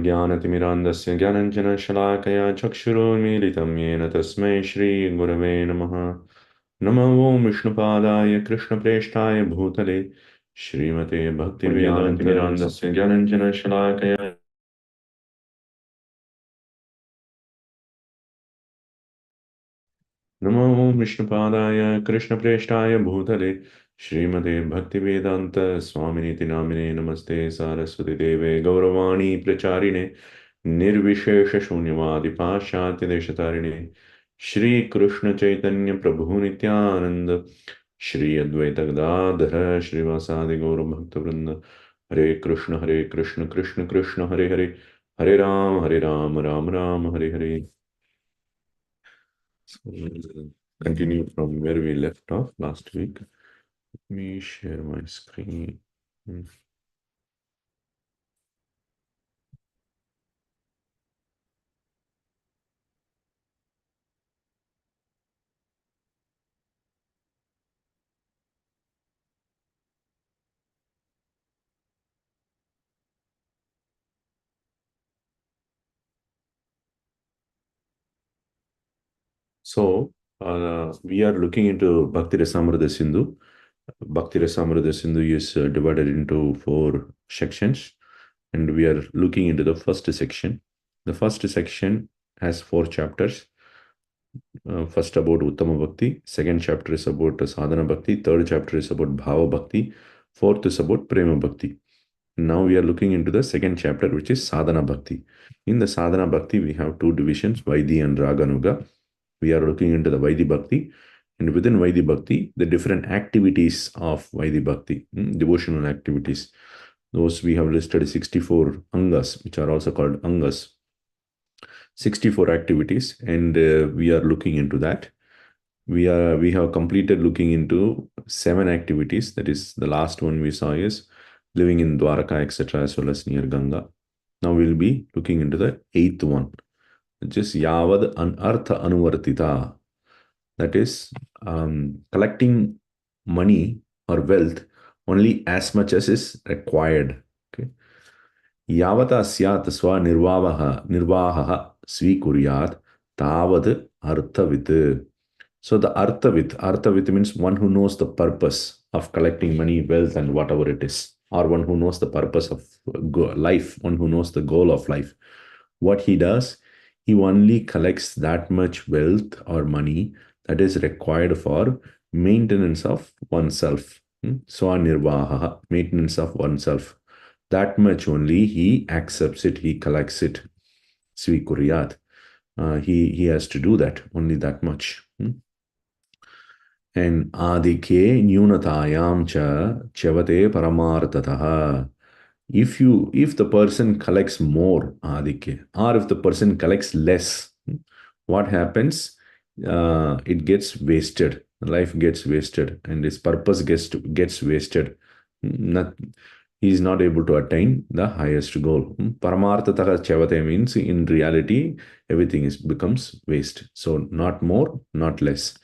ज्ञानतिमिरान्धस्य ज्ञानञ्जनशलाकया चक्षुरुन्मीलितं येन तस्मै श्रीगुरवे नमः। नमो ॐ विष्णुपादाय कृष्णप्रेष्ठाय भूतले श्रीमते भक्तिवेदान्तस्य ज्ञानञ्जनशलाकया नमो ॐ विष्णुपादाय कृष्णप्रेष्ठाय भूतले श्रीमते भक्तिवेदान्त स्वामिनीति नामिने नमस्ते सारस्वती देवे गौरवाणी प्रचारिणे निर्विशेष शून्यवादि पाश्चात्यदेशतारिणे श्री कृष्ण चैतन्य प्रभु नित्यानंद श्री अद्वैत गदाधर श्रीवासादि गौर भक्त वृंद हरे Krishna Krishna Krishna Hare Hare Hare Ram Ram Ram Hare Hare. So we'll continue from where we left off last week. Let me share my screen. So we are looking into Bhakti-rasāmṛta-sindhu. Bhakti-rasāmṛta-sindhu is divided into 4 sections, and we are looking into the first section. The first section has 4 chapters. First about Uttama Bhakti, second chapter is about Sadhana Bhakti, third chapter is about Bhava Bhakti, fourth is about Prema Bhakti. Now we are looking into the second chapter, which is Sadhana Bhakti. In the Sadhana Bhakti, we have 2 divisions, Vaidhi and Raganuga. We are looking into the Vaidhi Bhakti, and within Vaidhi Bhakti, the different activities of Vaidhi Bhakti, devotional activities. Those we have listed 64 Angas, which are also called Angas. 64 activities, and we are looking into that. We have completed looking into 7 activities. That is, the last one we saw is living in Dwaraka, etc., as well as near Ganga. Now we'll be looking into the 8th one, which is Yavad Artha Anuvartita. That is, collecting money or wealth only as much as is required. Okay. Yavata syat swa nirvaha svikuryat tavad arthavit. So the arthavit means one who knows the purpose of collecting money, wealth, and whatever it is, or one who knows the purpose of life, one who knows the goal of life. What he does, he only collects that much wealth or money that is required for maintenance of oneself. Swanirvaha, maintenance of oneself. That much only he accepts it, he collects it. Svikuryat. He has to do that, only that much. And adike nyunatayam cha chavate paramartataha. If the person collects more adike, or if the person collects less, what happens? It gets wasted. Life gets wasted, and his purpose gets wasted. He is not able to attain the highest goal. Paramartataha chavate means in reality everything becomes waste. So not more, not less.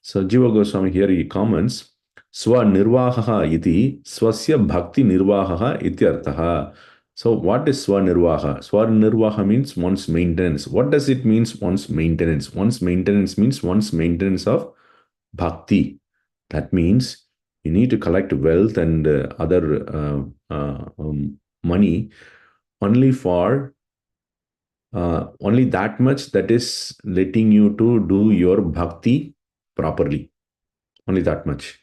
So Jiva Goswami here he comments, Swa nirvahaha iti swasya bhakti nirvahaha ityartaha. So what is Swa nirvaha? Swa nirvaha means one's maintenance. What does it mean, one's maintenance? One's maintenance means one's maintenance of bhakti. That means you need to collect wealth and other money only for only that much that is letting you to do your bhakti properly. Only that much.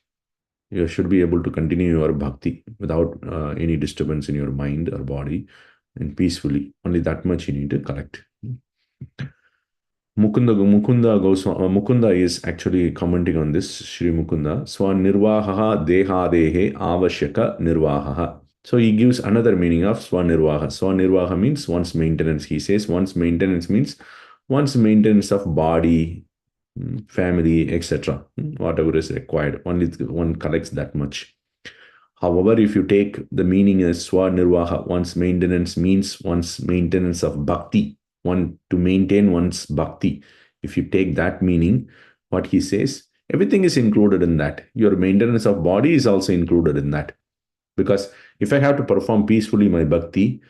You should be able to continue your bhakti without any disturbance in your mind or body, and peacefully. Only that much you need to collect. Mukunda is actually commenting on this. Shri Mukunda, Swanirvaha dehadehe avashyaka nirvaha. So he gives another meaning of Swanirvaha. Swanirvaha means one's maintenance. He says one's maintenance means one's maintenance of body, family, etc. Whatever is required. Only one collects that much. However, if you take the meaning as Swanirvaha, one's maintenance means one's maintenance of bhakti. One to maintain one's bhakti. If you take that meaning, what he says, everything is included in that. Your maintenance of body is also included in that. Because if I have to perform peacefully my bhakti,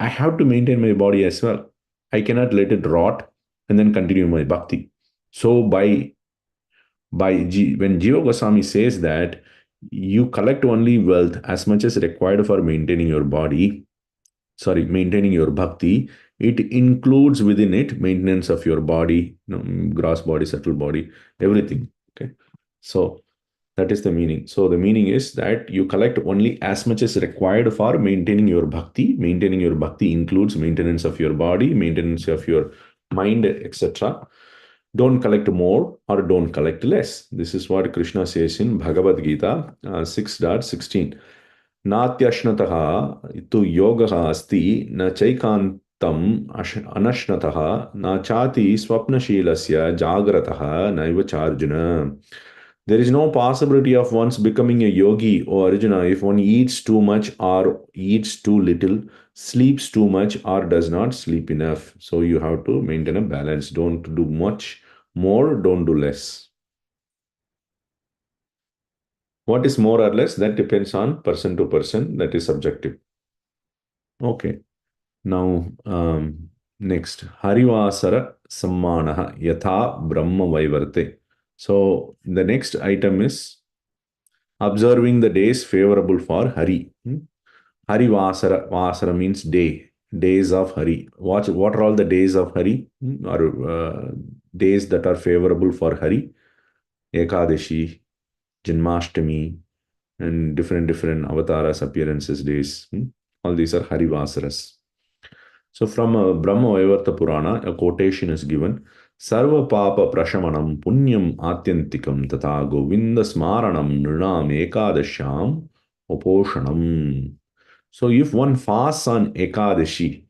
I have to maintain my body as well. I cannot let it rot and then continue my bhakti. So when Jiva Goswami says that you collect only wealth as much as required for maintaining your body, maintaining your bhakti, it includes within it maintenance of your body, gross body, subtle body, everything. Okay. So that is the meaning. So the meaning is that you collect only as much as required for maintaining your bhakti. Maintaining your bhakti includes maintenance of your body, maintenance of your mind, etc. Don't collect more or don't collect less. This is what Krishna says in Bhagavad Gita 6.16. Natyashnataha tu yogaha asti na chaikantam anashnataha na chati swapnashilasya jagrataha naiva charjuna. There is no possibility of one's becoming a yogi, or Arjuna, if one eats too much or eats too little, sleeps too much or does not sleep enough. So you have to maintain a balance. Don't do much more, don't do less. What is more or less? That depends on person to person. That is subjective. Okay. Now, next. Harivasara Sammanaha Yatha Brahma Vaivarte. So the next item is observing the days favorable for Hari. Hari Vasara. Vasara means day. Days of Hari. What are all the days of Hari? Or days that are favorable for Hari? Ekadashi, Janmashtami, and different avatars, appearances, days. All these are Hari Vasaras. So from Brahma Vaivarta Purana, a quotation is given. Sarva Papa Prashamanam Punyam Atyantikam Tata Govinda Smaranam Nrinam Ekadasham Uposhanam. So if one fasts on Ekadashi,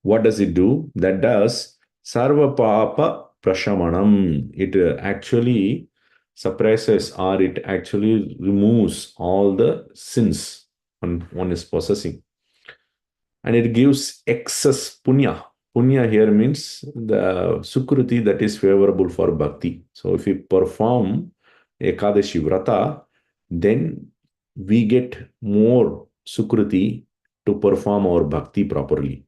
what does it do? That does Sarva Papa Prashamanam. It actually suppresses or it actually removes all the sins one is possessing. And it gives excess punya. Punya here means the sukruti that is favorable for bhakti. So if we perform Ekadashi Vrata, then we get more sukruti to perform our bhakti properly.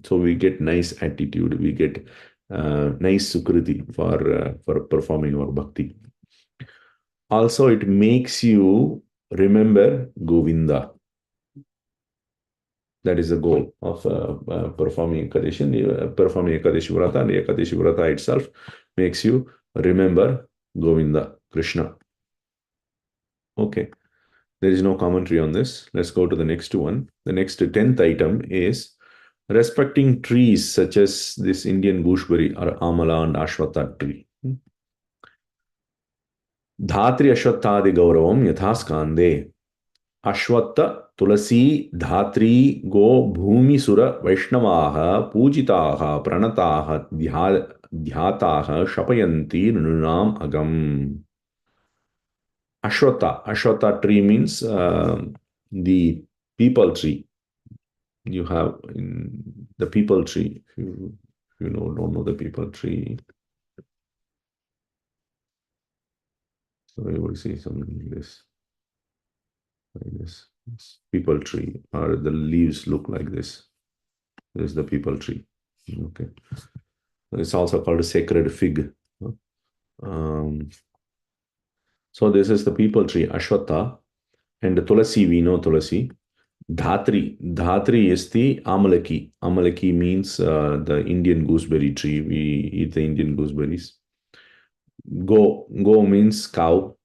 So we get nice attitude, we get nice sukruti for performing our bhakti. Also, it makes you remember Govinda. That is the goal of performing Ekadashi. Performing Ekadashi Vrata, and Ekadashi Vrata itself makes you remember Govinda, Krishna. Okay, there is no commentary on this. Let's go to the next one. The next 10th item is respecting trees such as this Indian gooseberry or Amala and Ashwatha tree. Dhatri Ashwathadi Gauravam Yathaskande. Ashwatta Tulasi Dhatri Go Bhumi Sura Vaishnavaha Pujitaha Pranataha Dhyataha Shapayanti Nunam Agam. Ashwatta tree means the people tree. You have in the people tree. If you don't know the people tree, so you will see something like this. This people tree, or the leaves look like this. This is the people tree. Okay. It's also called a sacred fig. So this is the people tree, Ashwatha, and the Tulasi, we know Tulasi. Dhatri is the Amalaki. Amalaki means the Indian gooseberry tree. We eat the Indian gooseberries. Go means cow.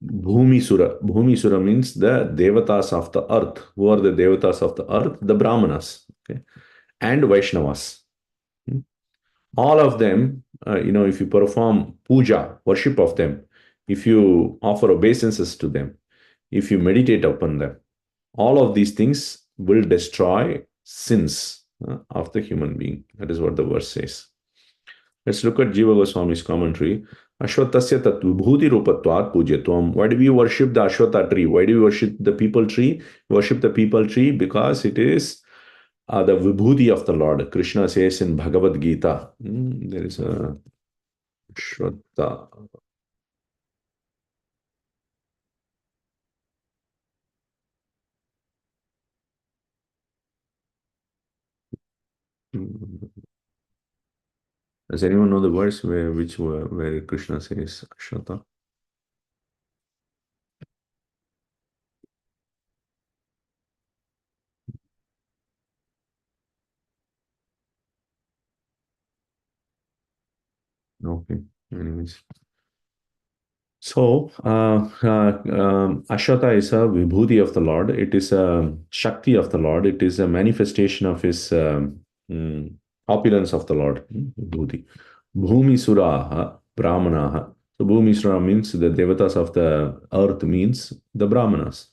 Bhumi Sura means the Devatas of the earth. Who are the Devatas of the earth? The Brahmanas. Okay. And Vaishnavas. All of them, if you perform puja, worship of them, if you offer obeisances to them, if you meditate upon them, all of these things will destroy sins of the human being. That is what the verse says. Let's look at Jiva Goswami's commentary. Ashwatasya tat vibhuti rupatvat pujyatvam. Why do we worship the Ashwatha tree? Why do we worship the people tree? Worship the people tree because it is the vibhuti of the Lord. Krishna says in Bhagavad Gita, there is a Ashwatha. Does anyone know the verse where Krishna says Ashwata? Okay. Anyways. So, Ashwata is a vibhuti of the Lord. It is a Shakti of the Lord. It is a manifestation of his mm, opulence of the Lord. Vibhuti. Bhumi Suraha, Brahmanaha. So, Bhumi Sura means the devatas of the earth, means the Brahmanas.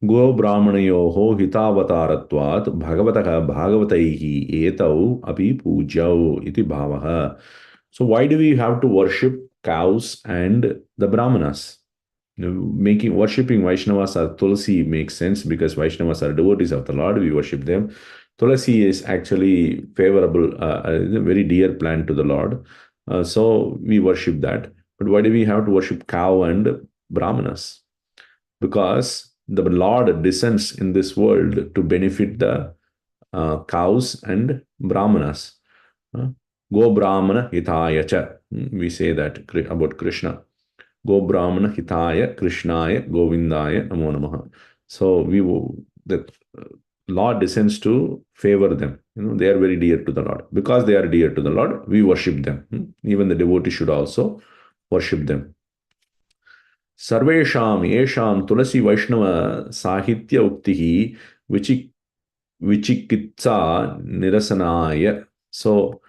Go Brahmanayoho hitavataratvat bhagavataka bhagavataihi etau api pujau iti bhavaha. So why do we have to worship cows and the Brahmanas? Making worshipping Vaishnavas or Tulsi makes sense because Vaishnavas are devotees of the Lord. We worship them. Tulsi is actually favorable, a very dear plant to the Lord. So we worship that. But why do we have to worship cow and Brahmanas? Because the Lord descends in this world to benefit the cows and Brahmanas. Go Brahmana Hitaya Cha. We say that about Krishna. Go Brahmana Hitaya Krishnaya Govindaya Namo Namaha. So the Lord descends to favor them. They are very dear to the Lord. Because they are dear to the Lord, we worship them. Even the devotee should also worship them. Sarvesham Yesham Tulasi Vaishnava Sahitya Uktihi Vichikitsa Nirasanaya. So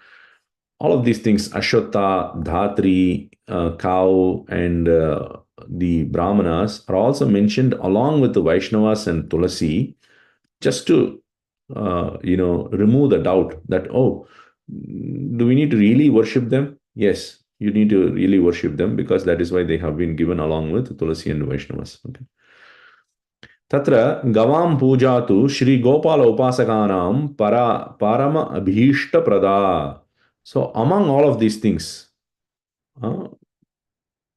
all of these things, Ashwata, Dhatri, cow, and the Brahmanas are also mentioned along with the Vaishnavas and Tulasi, just to remove the doubt that, oh, do we need to really worship them? Yes, you need to really worship them because that is why they have been given along with Tulasi and Vaishnavas. Okay. Tatra gavam puja tu Shri Gopala Upasakanam parama abhishta prada. So among all of these things, uh,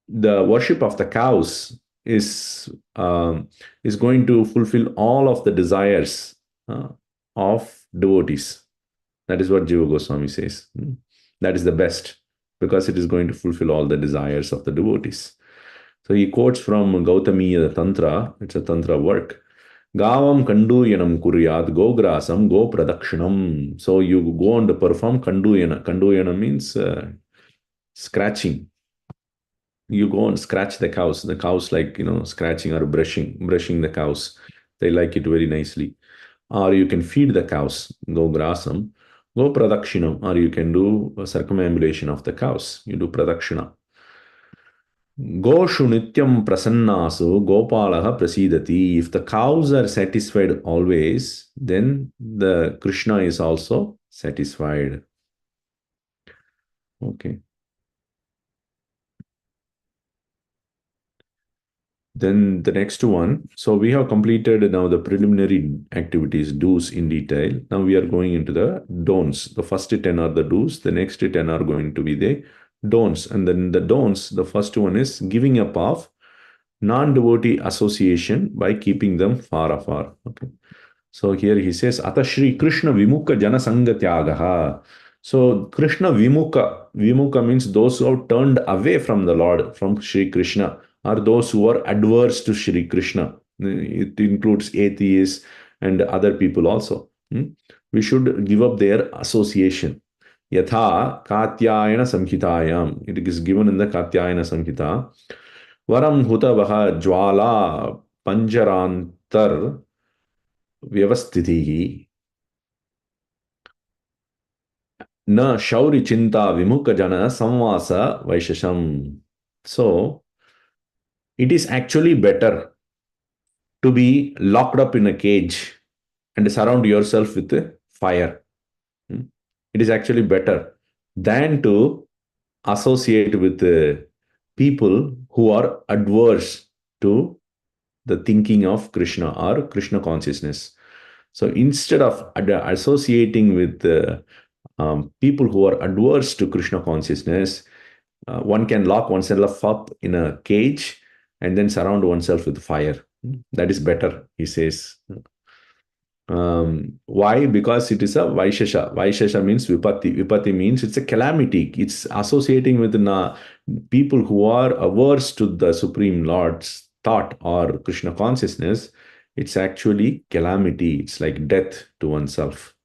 the worship of the cows is going to fulfill all of the desires of devotees. That is what Jiva Goswami says. That is the best because it is going to fulfill all the desires of the devotees. So he quotes from Gautamiya Tantra. It's a Tantra work. Gavam kanduyanam kuryat gograsam go pradakshinam. So you go and perform kanduyana. Kanduyana means scratching. You go and scratch the cows. The cows like, scratching or brushing the cows. They like it very nicely. Or you can feed the cows. Go grasam. Go pradakshinam. Or you can do a circumambulation of the cows. You do pradakshina. Goshu nityam prasannasu gopalaha prasidati. If the cows are satisfied always, then the Krishna is also satisfied. Okay. Then the next one. So we have completed now the preliminary activities, do's in detail. Now we are going into the don'ts. The first 10 are the do's. The next 10 are going to be the don'ts. And then the don'ts, the first one is giving up of non-devotee association by keeping them far afar. Okay. So here he says, Ata Shri Krishna Vimukha Jana Sangha Tyagaha. So Krishna Vimukha. Vimukha means those who have turned away from the Lord, from Shri Krishna, or those who are adverse to Shri Krishna. It includes atheists and other people also. We should give up their association. Yatha Katyayana Samhitayam. It is given in the Katyayana Samhita. Varam Hutavaha Jwala Panjarantar Vyavastitihi Na Shauri Chinta Vimukha Jana Samvasa Vaishasham. So it is actually better to be locked up in a cage and surround yourself with fire. It is actually better than to associate with people who are adverse to the thinking of Krishna or Krishna consciousness. So instead of associating with people who are adverse to Krishna consciousness, one can lock oneself up in a cage and then surround oneself with fire. That is better, he says. Why? Because it is a Vaishesha. Vaishesha means Vipatti. Vipatti means it's a calamity. It's associating with people who are averse to the Supreme Lord's thought or Krishna consciousness. It's actually calamity. It's like death to oneself,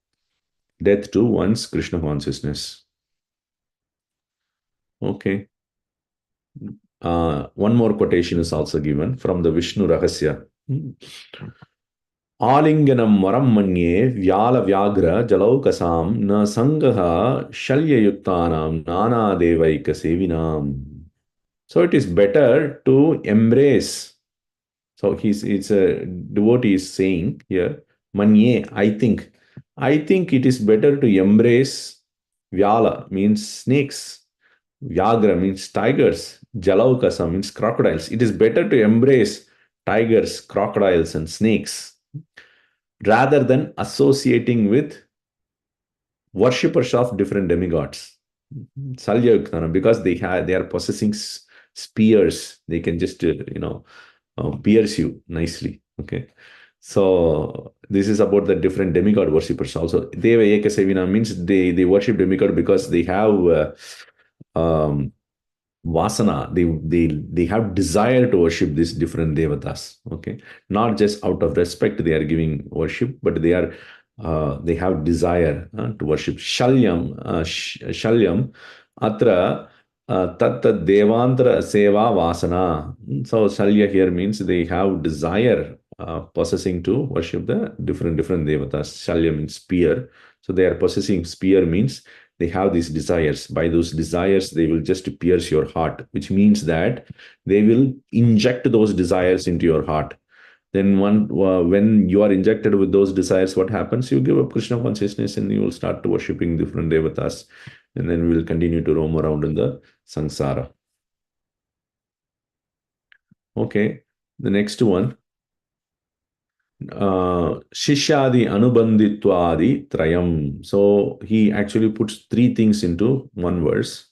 death to one's Krishna consciousness. Okay. One more quotation is also given from the Vishnu Rahasya. Alinganam varam manye vyala vyagra jalaukasam na sangaha shalyayuktanam nana devaika sevinam. So it is better to embrace. So it's a devotee is saying here, manye, I think it is better to embrace vyala means snakes, vyagra means tigers, jalaukasa means crocodiles. It is better to embrace tigers, crocodiles, and snakes rather than associating with worshippers of different demigods. Salya because they are possessing spears, they can just pierce you nicely. Okay, so this is about the different demigod worshippers also. Deva Eka Sevina means they worship demigod because they have vasana, they have desire to worship these different devatas. Okay, not just out of respect they are giving worship, but they have desire to worship. Shalyam atra tat devantara seva vasana. So shalya here means they have desire possessing to worship the different devatas. Shalya means spear, so they are possessing spear means they have these desires. By those desires, they will just pierce your heart, which means that they will inject those desires into your heart. Then when you are injected with those desires, what happens? You give up Krishna consciousness and you will start to worshipping different devatas. And then we will continue to roam around in the samsara. Okay, the next one. Shishyadi Anubandhitvadi Trayam. So he actually puts three things into one verse,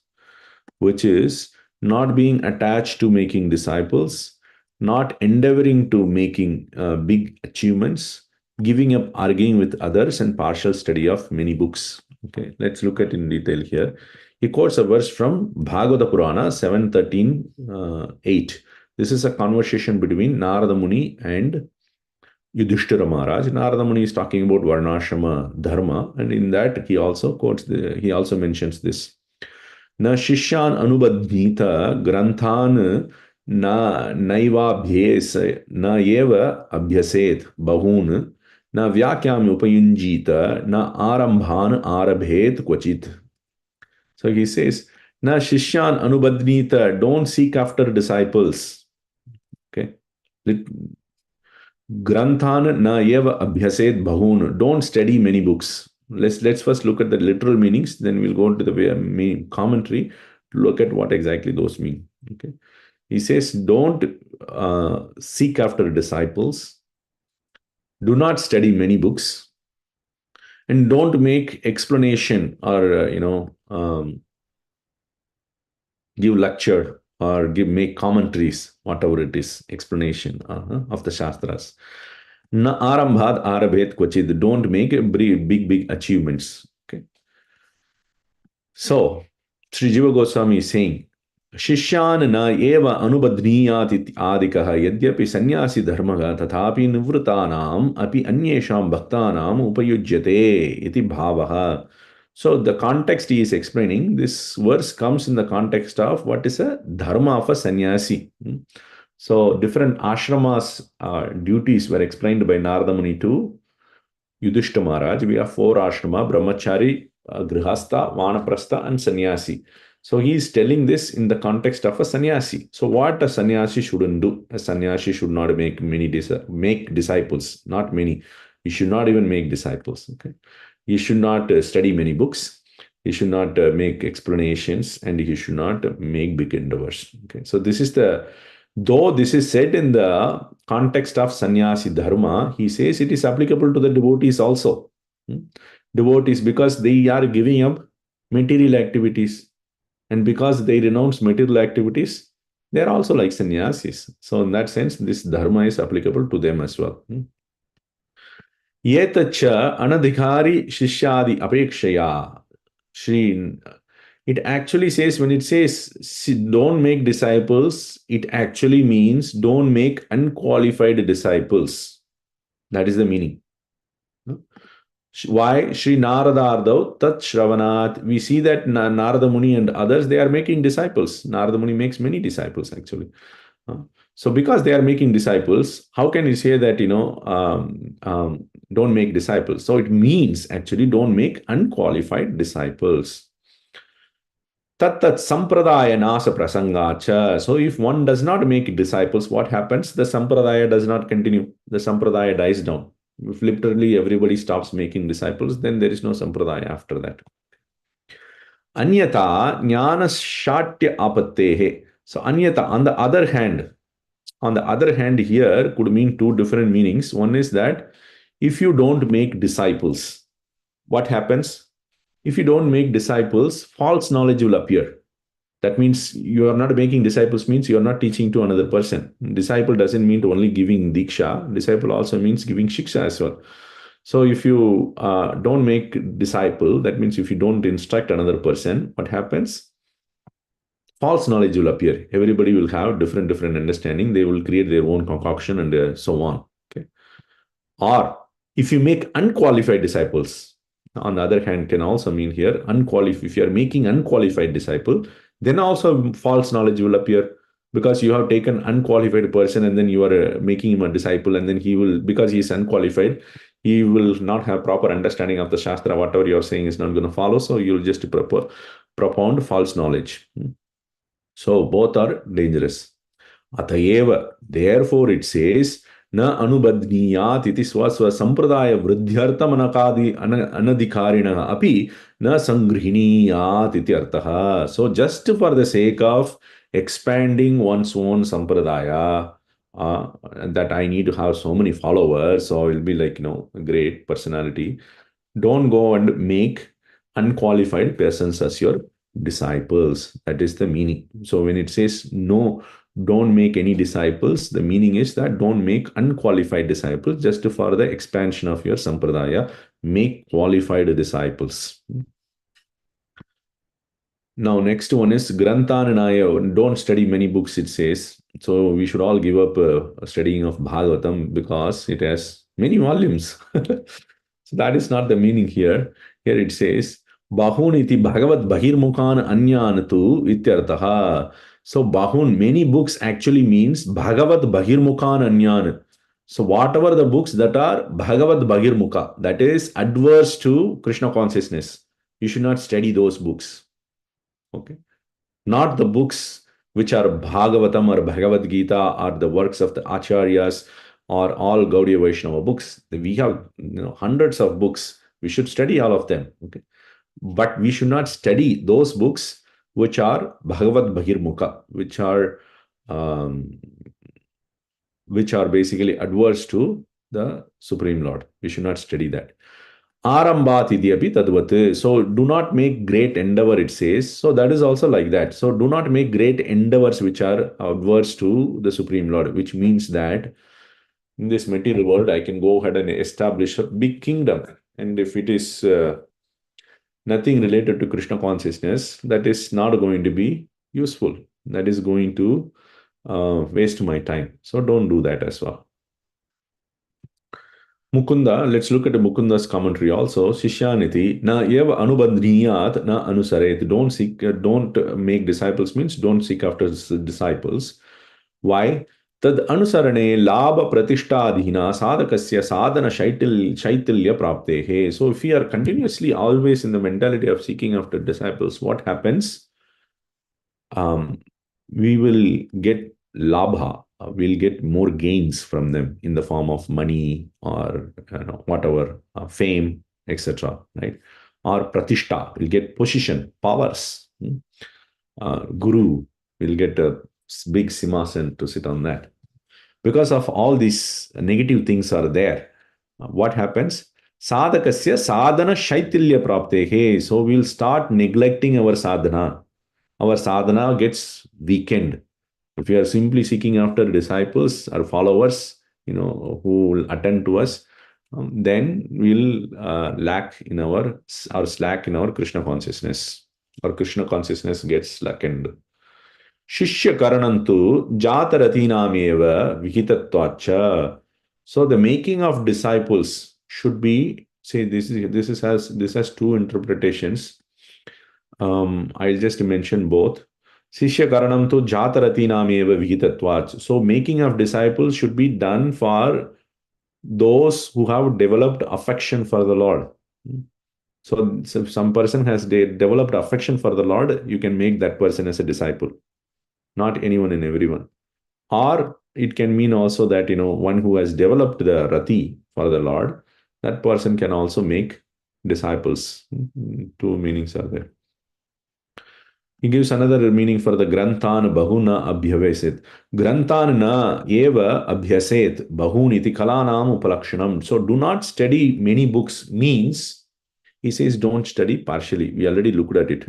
which is not being attached to making disciples, not endeavoring to making big achievements, giving up arguing with others, and partial study of many books. Okay, let's look at in detail here. He quotes a verse from Bhagavata Purana 7:13:8. This is a conversation between Narada Muni and Yudhishthira Maharaj. Narada Muni is talking about Varnashrama Dharma, and in that he also mentions this. Na Shishyan Anubadhnita Granthan na Naivabhyes na Yeva Abhyaset Bahun na Vyakyam Upayunjita na Arambhan Arabhet Kwachit. So he says, Na Shishyan Anubadhnita, don't seek after disciples. Okay. Granthan na yeva abhyased bahun. Don't study many books. Let's first look at the literal meanings, then we'll go into the commentary to look at what exactly those mean. Okay. He says, don't seek after disciples. Do not study many books. And don't make explanation or, give lecture or make commentaries, whatever it is, explanation of the Shastras. Na arambhad arabhet kvachid. Don't make big achievements. Okay. So, Sri Jiva Goswami is saying, Shishyan na eva anubadhniyat adikaha yadyapi sannyasi dharmaga tathapi nivrutanam api anyesham bhaktanam upayujyate iti bhavaha. So the context he is explaining, this verse comes in the context of what is a dharma of a sannyasi. So different ashramas duties were explained by Narada Muni to Yudhishthira Maharaj. We have 4 ashrama: brahmachari, grihastha, vanaprastha, and sannyasi. So he is telling this in the context of a sannyasi. So what a sannyasi shouldn't do? A sannyasi should not make disciples, not many. He should not even make disciples. Okay. He should not study many books. He should not make explanations, and he should not make big endeavors. Okay. So though this is said in the context of sannyasi dharma, he says it is applicable to the devotees also. Devotees, because they are giving up material activities. And because they renounce material activities, they are also like sannyasis. So in that sense, this dharma is applicable to them as well. Yetacha anadhikari shishyadi apekshaya. Shri, it actually says, when it says don't make disciples, it actually means don't make unqualified disciples. That is the meaning. Why? Sri Naradardau Tat Shravanat. We see that Narada Muni and others, they are making disciples. Narada Muni makes many disciples actually. So because they are making disciples, how can you say that, don't make disciples? So it means actually don't make unqualified disciples. Tat tat sampradaya nasa prasangacha. So if one does not make disciples, what happens? The sampradaya does not continue. The sampradaya dies down. If literally everybody stops making disciples, then there is no sampradaya after that. Anyata jnana shatya apattehe. So anyata, on the other hand, here could mean two different meanings. One is that if you don't make disciples, what happens? If you don't make disciples, false knowledge will appear. That means you are not making disciples, means you are not teaching to another person. Disciple doesn't mean only giving diksha. Disciple also means giving shiksha as well. So if you don't make disciple, that means if you don't instruct another person, what happens? False knowledge will appear. Everybody will have different understanding. They will create their own concoction and so on. Okay. Or if you make unqualified disciples, on the other hand, can also mean here unqualified. If you are making unqualified disciple, then also false knowledge will appear, because you have taken unqualified person and then you are making him a disciple, and then he will, because he is unqualified, he will not have proper understanding of the Shastra. Whatever you are saying is not going to follow. So you will just propound false knowledge. So both are dangerous. Atayeva, therefore it says, na anubadniyat iti swaswa sampradaya vruddhyartam anakadi anadhikarina api na sangrihiniyat iti artaha. So just for the sake of expanding one's own sampradaya, that I need to have so many followers, so I will be like, a great personality. Don't go and make unqualified persons as your disciples. That is the meaning. So when it says no, don't make any disciples, the meaning is that don't make unqualified disciples. Just for the expansion of your sampradaya, make qualified disciples. Now next one is Granthananaya. Don't study many books, it says. So we should all give up studying of Bhagavatam because it has many volumes. So that is not the meaning here. Here it says Bahun iti Bhagavad Bahirmukhan Anyan tu ityartaha. So Bahun, many books actually means Bhagavad Bahirmukhan Anyan. So whatever the books that are Bhagavad Bahirmukha, that is adverse to Krishna consciousness, you should not study those books. Okay. Not the books which are Bhagavatam or Bhagavad Gita or the works of the Acharyas or all Gaudiya Vaishnava books. We have hundreds of books. We should study all of them. Okay. But we should not study those books which are Bhagavad Bahirmukha, which are basically adverse to the Supreme Lord. We should not study that. Arambat idyapi tadvat. So do not make great endeavor, it says. So that is also like that. So do not make great endeavors which are adverse to the Supreme Lord, which means that in this material world, I can go ahead and establish a big kingdom. And if it is nothing related to Krishna consciousness, that is not going to be useful. That is going to waste my time. So don't do that as well. Mukunda, let's look at the Mukunda's commentary also. Shishyaniti, na eva anubandriyat na anusaret. Don't make disciples means don't seek after disciples. Why? Tad anusarane labha pratishtadhina sadhakasya sadhana shaitilya praptehe. So if we are continuously always in the mentality of seeking after disciples, what happens? We will get labha. We'll get more gains from them in the form of money or whatever, fame, etc. Right? Or pratishta, we'll get position, powers. Guru, we'll get a big simhasan to sit on that. Because of all these negative things are there, what happens? Sadhakasya sadhana shaitilya praptehe. So we'll start neglecting our sadhana. Our sadhana gets weakened. If we are simply seeking after disciples or followers, who will attend to us, then we'll lack in our or slack in our Krishna consciousness. Our Krishna consciousness gets slackened. Shishya karanantu jataratinameva vihitatvacha. So the making of disciples should be, say, this has two interpretations. I'll just mention both. Shishya karanam to jataratinam eva vihitatvat. So making of disciples should be done for those who have developed affection for the Lord. So if some person has developed affection for the Lord, you can make that person as a disciple, not anyone and everyone. Or it can mean also that, one who has developed the rati for the Lord, that person can also make disciples. Two meanings are there. He gives another meaning for the Granthan Bahuna Abhyavesit. Granthan na eva abhyaset bahuniti kalanam upalakshanam. So do not study many books means, he says, don't study partially. We already looked at it,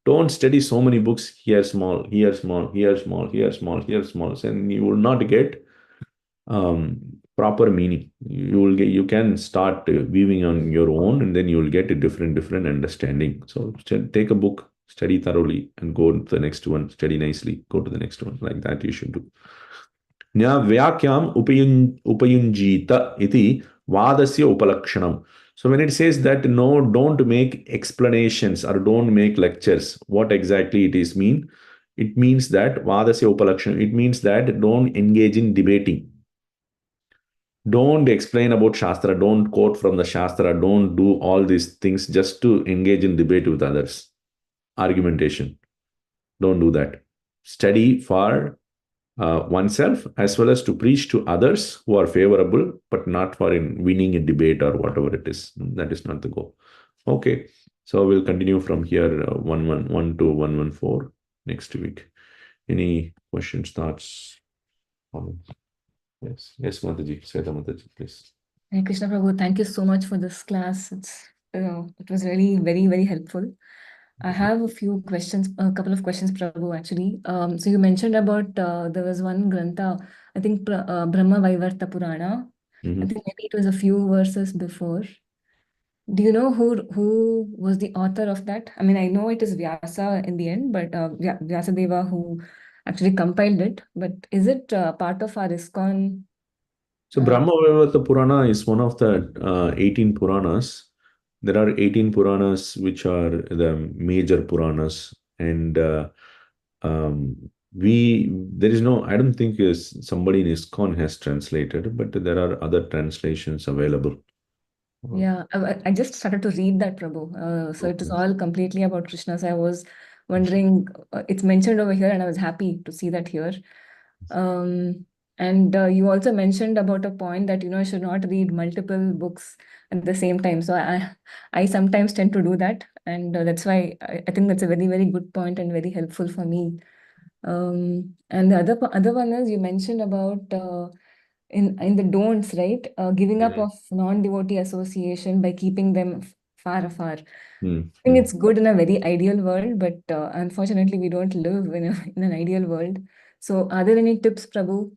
Don't study so many books, here small, here small, here small, here small, here small. And you will not get proper meaning. You can start weaving on your own, and then you will get a different understanding. So take a book, study thoroughly, and go to the next one. Study nicely, go to the next one. Like that you should do. Nya vyakyam upayunjita iti vadasya upalakshanam. So when it says that no, don't make explanations or don't make lectures, what exactly it is mean? It means that vadasya upalakshanam. It means that don't engage in debating. Don't explain about Shastra, don't quote from the Shastra, don't do all these things just to engage in debate with others. Argumentation. Don't do that. Study for oneself as well as to preach to others who are favorable, but not for winning a debate or whatever it is. That is not the goal. Okay. So we'll continue from here 111 to 114 next week. Any questions, thoughts, comments? Yes, Mataji, Sweta Mataji, please. Hey Krishna Prabhu, thank you so much for this class. It was really very, very helpful. I have a couple of questions, Prabhu, actually. So you mentioned about there was one grantha, I think Brahma Vaivarta Purana. I think maybe it was a few verses before. Do you know who was the author of that? I mean, I know it is Vyasa in the end, but Vyasadeva who actually compiled it. But is it part of our ISKCON? So Brahma Vaivarta Purana is one of the 18 Puranas. There are 18 Puranas which are the major Puranas, and there is no, I don't think somebody in ISKCON has translated, but there are other translations available. Yeah, I just started to read that, Prabhu. So it is all completely about Krishna. So I was wondering, it's mentioned over here, and I was happy to see that here. And you also mentioned about a point that, I should not read multiple books at the same time. So I sometimes tend to do that. And that's why I think that's a very, very good point and very helpful for me. And the other one is you mentioned about in the don'ts, right? Giving up of non-devotee association by keeping them far afar. I think it's good in a very ideal world, but unfortunately we don't live in an ideal world. So are there any tips, Prabhu?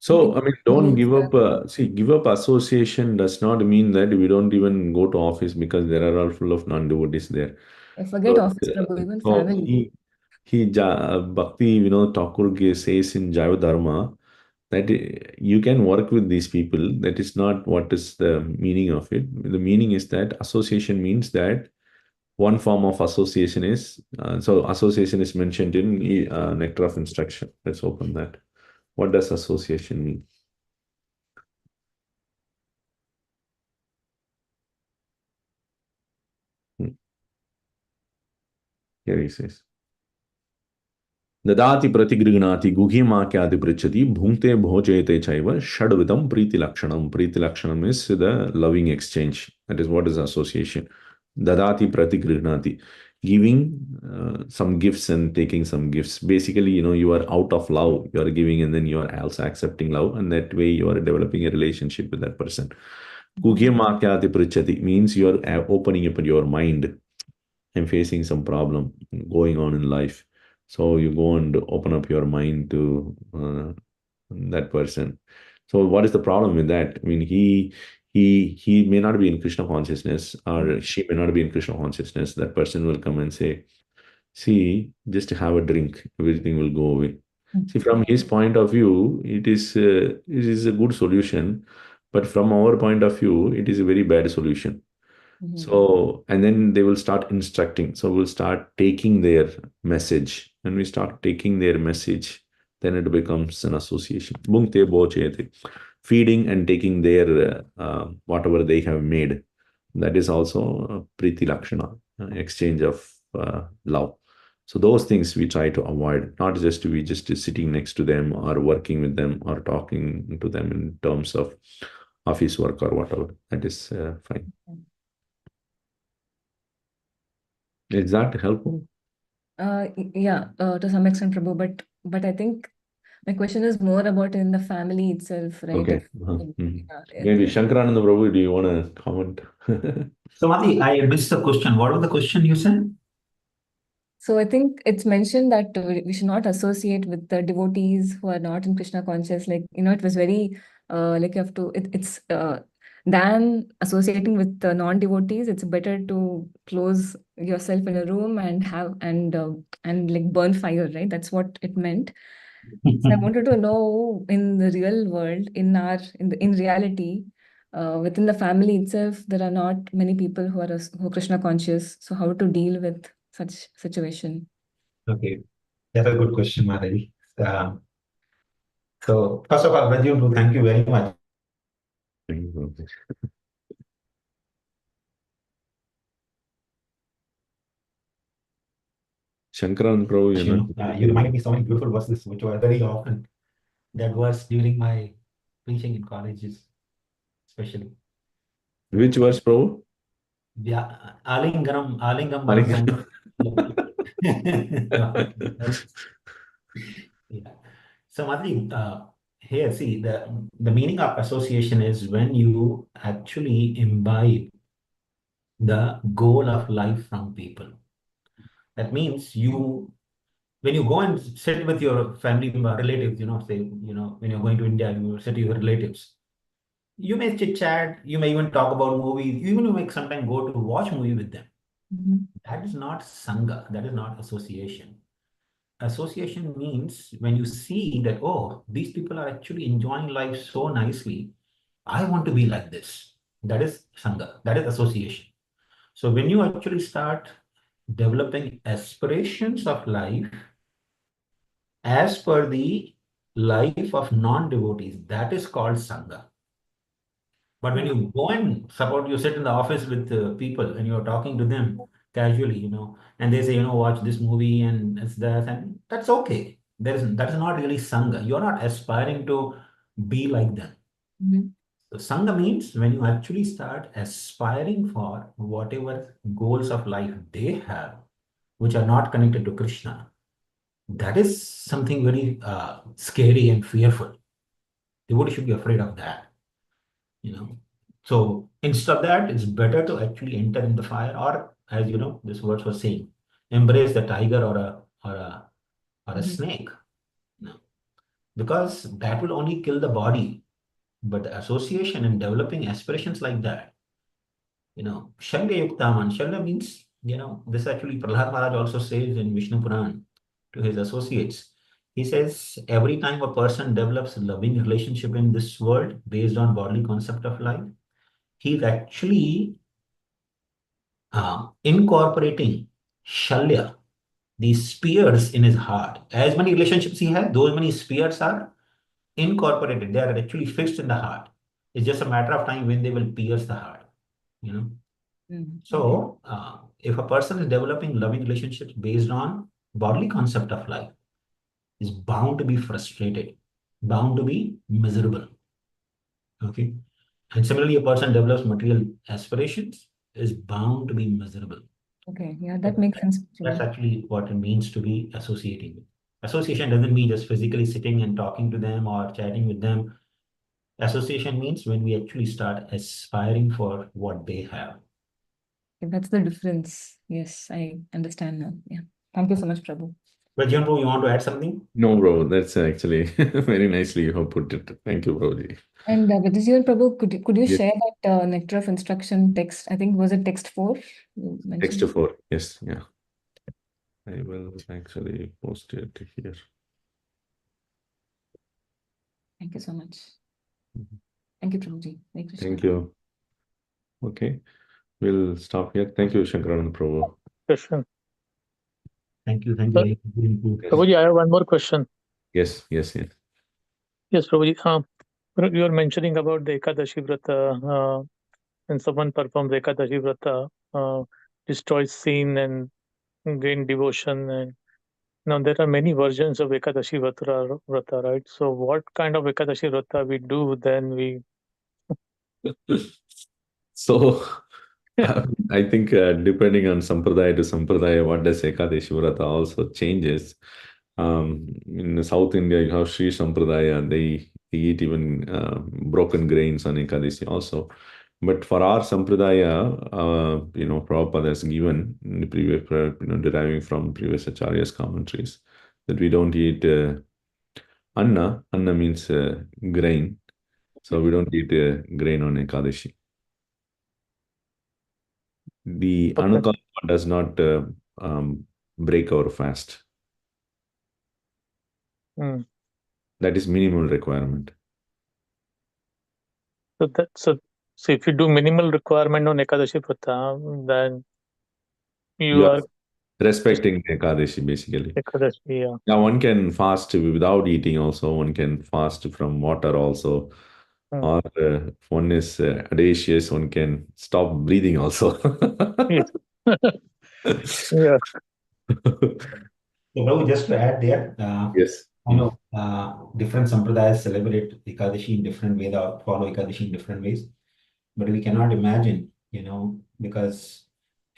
So, I mean, don't give up. Give up association does not mean that we don't even go to office, because there are all full of non-devotees there. I forget office, Prabhu, even family. Bhakti, Thakur says in Jaiva Dharma that you can work with these people. That is not what is the meaning of it. The meaning is that association means that one form of association is, so association is mentioned in Nectar of Instruction. Let's open that. What does association mean? Here he says, Dadati pratigrignati gughimākyādi pritchati bhungte bhojete chaiva shadvitam priti lakshanam. Priti lakshanam is the loving exchange. That is what is association. Dadati pratigrignati. Giving some gifts and taking some gifts. Basically, you are out of love. You are giving and then you are also accepting love. And that way you are developing a relationship with that person. Gughimākyādi pritchati means you are opening up your mind. I'm facing some problem going on in life. So you go and open up your mind to that person. So what is the problem with that? I mean, he may not be in Krishna consciousness, or she may not be in Krishna consciousness. That person will come and say, see, just have a drink, everything will go away. See, from his point of view, it is a good solution, but from our point of view, it is a very bad solution. So, and then they will start instructing. So we'll start taking their message. When we start taking their message, then it becomes an association. Bhungte bochete. Feeding and taking their whatever they have made. That is also a priti lakshana, exchange of love. So those things we try to avoid, not just to be just sitting next to them or working with them or talking to them in terms of office work or whatever. That is fine. Is that helpful? Yeah, to some extent, Prabhu, but I think my question is more about in the family itself, right? Okay. Yeah, Maybe Shankarananda Prabhu, do you want to comment? So, Mati, I missed the question. What was the question you said? So I think it's mentioned that we should not associate with the devotees who are not in Krishna conscious. Like, it was very like you have to, it's than associating with the non-devotees, it's better to close yourself in a room and have and like burn fire, right? That's what it meant. So I wanted to know in the real world, in reality, within the family itself, there are not many people who are Krishna conscious. So how to deal with such situation? Okay, that's a good question, Madhavi. So, first of all, Raju, thank you very much. Shankaran Prabhu, You reminded me so many beautiful verses, which were very often that was during my preaching in colleges, especially. Which verse, Prabhu? Yeah, Alingam Varasam. Yeah. So, Madhavi, here, see, the meaning of association is when you actually imbibe the goal of life from people. That means when you go and sit with your family relatives, say, when you're going to India, you sit with your relatives, you may chit chat, you may even talk about movies, even you may sometimes go to watch movie with them. That is not Sangha, that is not association. Association means when you see that, oh, these people are actually enjoying life so nicely, I want to be like this. That is Sangha, that is association. So when you actually start developing aspirations of life as per the life of non-devotees, that is called Sangha. But when you go and support, you sit in the office with people and you're talking to them casually, and they say, watch this movie and it's that, and that's okay. That is not really Sangha. You're not aspiring to be like them. So Sangha means when you actually start aspiring for whatever goals of life they have, which are not connected to Krishna, that is something very scary and fearful. Devotee should be afraid of that. So instead of that, it's better to actually enter in the fire, or as this verse was saying, embrace the tiger or a snake. Because that will only kill the body. But the association and developing aspirations like that, Shalya Yuktaman. Shalya means, this actually Prahlad Maharaj also says in Vishnu Puran to his associates. He says, every time a person develops a loving relationship in this world based on bodily concept of life, he's actually incorporating Shalya, these spears in his heart. As many relationships he has, those many spears are incorporated. They are actually fixed in the heart. It's just a matter of time when they will pierce the heart. So, if a person is developing loving relationships based on bodily concept of life, is bound to be frustrated, bound to be miserable. Okay. And similarly, a person develops material aspirations, is bound to be miserable. Okay, yeah, that makes sense. That's actually what it means to be associating with. Association doesn't mean just physically sitting and talking to them or chatting with them. Association means when we actually start aspiring for what they have. That's the difference. Yes, I understand now. Yeah. Thank you so much, Prabhu. Rajan, bro, you want to add something? No, bro, that's actually very nicely you have put it. Thank you, Prabhuji. And Vidyajivan Prabhu, could you Yes. share that Nectar of Instruction text? I think was it text 4? You Text mentioned. 4. Yes, yeah. I will actually post it here. Thank you so much. Mhm. Thank you, Prabhuji. Hare Krishna. Thank you. Okay, we'll stop here. Thank you, Shankaran Prabhu. Question. Thank you. Thank Sir, you. Yes. Prabhuji, I have one more question. Yes, yes, yes. Yes, Prabhuji. You are mentioning about the Ekadashi Vrata. When someone performs Ekadashi Vrata, destroys sin and gain devotion. And now there are many versions of Ekadashi Vrata, right? So what kind of Ekadashi Vrata we do then we... So, I think depending on Sampradaya to Sampradaya, what does Ekadashi Vrata also changes. In South India, you have Sri Sampradaya, they eat even broken grains on Ekadashi also. But for our Sampradaya, Prabhupada has given in the previous, deriving from previous Acharya's commentaries, that we don't eat Anna. Anna means grain. So we don't eat grain on Ekadashi. The Okay. Anukalpa does not break our fast. Hmm. That is minimal requirement. So if you do minimal requirement on Ekadashi Vrata, then you are respecting Ekadashi, basically. Ekadashi, yeah. Now, one can fast without eating also. One can fast from water also. Or if one is audacious, one can stop breathing also. Yes. Yeah. So, Prabhu, just to add there, Yes. I know different sampradayas celebrate Ekadashi in different ways or follow Ekadashi in different ways, but we cannot imagine, because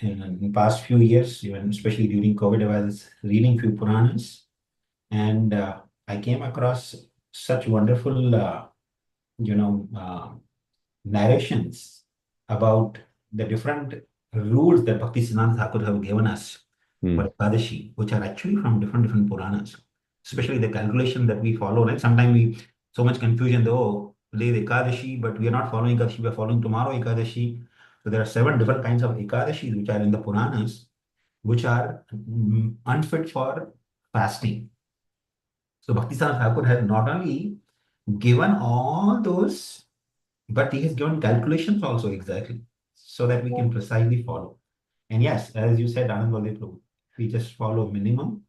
in past few years, even especially during COVID, I was reading few Puranas, and I came across such wonderful, narrations about the different rules that Bhakti-rasāmṛta Thakur have given us for Ekadashi, which are actually from different Puranas, especially the calculation that we follow. Right? Sometimes we so much confusion, though, today is Ekadashi, but we are not following Ekadashi, we are following tomorrow Ekadashi. So there are 7 different kinds of Ekadashis which are in the Puranas, which are unfit for fasting. So Bhakti-rasāmṛta Thakur has not only given all those, but he has given calculations also exactly, so that we can precisely follow. And yes, as you said, Anand Valdev Prabhu, we just follow minimum,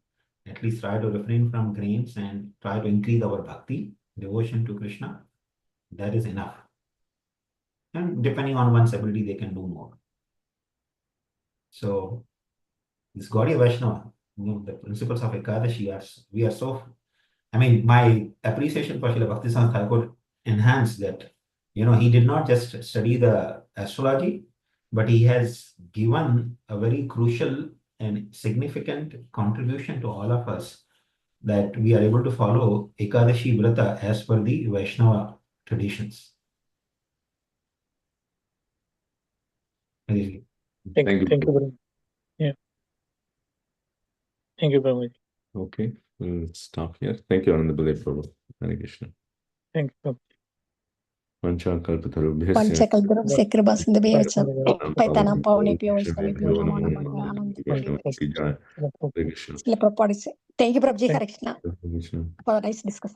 at least try to refrain from grains and try to increase our bhakti, devotion to Krishna. That is enough. And depending on one's ability, they can do more. So this Gaudiya Vaishnava, the principles of Ekadashi we are so, my appreciation for Srila Bhakti-rasāmṛta Thakur enhanced that, he did not just study the astrology, but he has given a very crucial and significant contribution to all of us, that we are able to follow Ekadashi Vrata as per the Vaishnava traditions. Really. Thank Thank you you. very much. Yeah. Thank you very much. Okay, we'll stop here. Thank you, Anand Valdev Prabhu. Hare Krishna. Thank you. Panchakalpatarubhyasya. Panchakalpatarubhyasya Paitana Pavanebhyo Vaishnavebhyo Namo Namaha Hare Krishna. Thank you, Prabhuji. Hare Krishna. For a nice discussion.